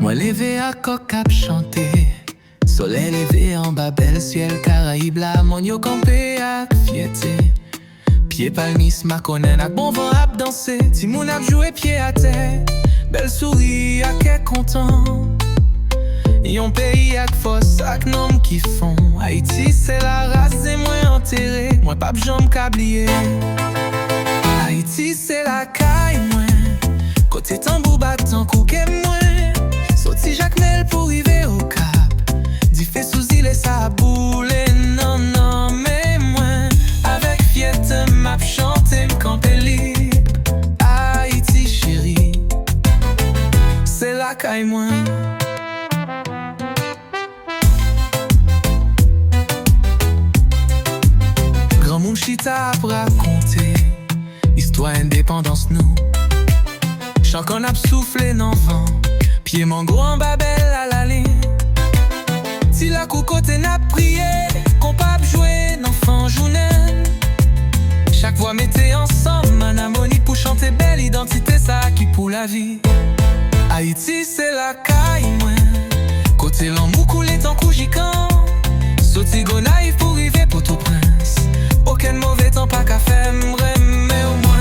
Moi levé à coq ap chanté, soleil levé en bas bel ciel Caraïbe la mon yo campé ak fierté. Pied palmis ma konnen ak bon vent ap danser. Ti moun ap joué pied à terre, belle souris ak est content. Yon pays ak force ak nom qui font. Haïti c'est la race et moi enterré, moi pas j'en m'kablier. Haïti c'est la caille moi, côté tambour battant kouke moi. Sorti Jacmel pour river au cap, dit fait sous île et ça boule. Non non mais moi avec fierté m'a chanté m'campé libre. Haïti chérie, c'est la caille moi. Grand monde chita ap raconter histoire indépendance nous. Chant qu'on a soufflé nan vent, pied mango en babel à la ligne. Si la coucotte n'a prié, qu'on pas jouer n'enfant journée. Chaque voix mettait ensemble en harmonie pour chanter belle identité ça qui pour la vie. Haïti c'est la caille moi, côté l'amour coulé tant coujican. Sauti gonaïf pour river Port-au-Prince. Aucun mauvais temps pas qu'à faire mais au moins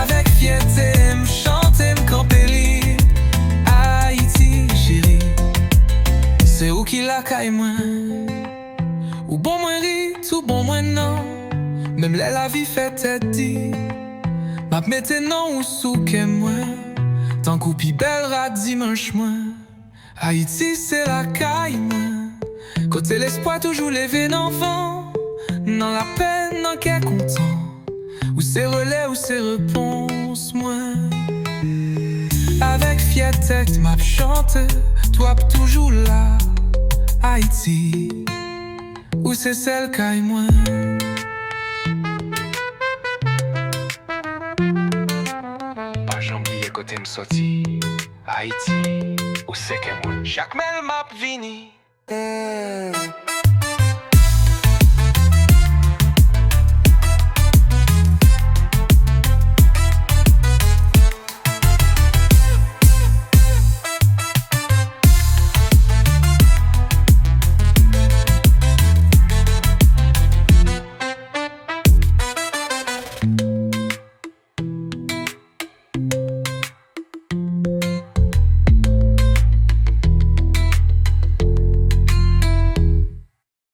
avec fierté m'chanter m'camper libre. Haïti chérie, c'est où qui la caille moi. Ou bon moins ri, tout bon moins non. Même la vie fait tête dit, m'a mette non ou sous que moi. Tant qu'oupi belle rat dimanche moi. Haïti c'est la caille moi, côté l'espoir toujours levé d'enfant. Dans la peine, dans qu'est content. Ou c'est relais, ou c'est réponse, moi. Avec fierté, m'a chante, toi toujours là. Haïti, ou c'est celle caille moi. Pas j'oublié côté m'sorti. Haïti, ou c'est que moi. Jacmel m'a vini.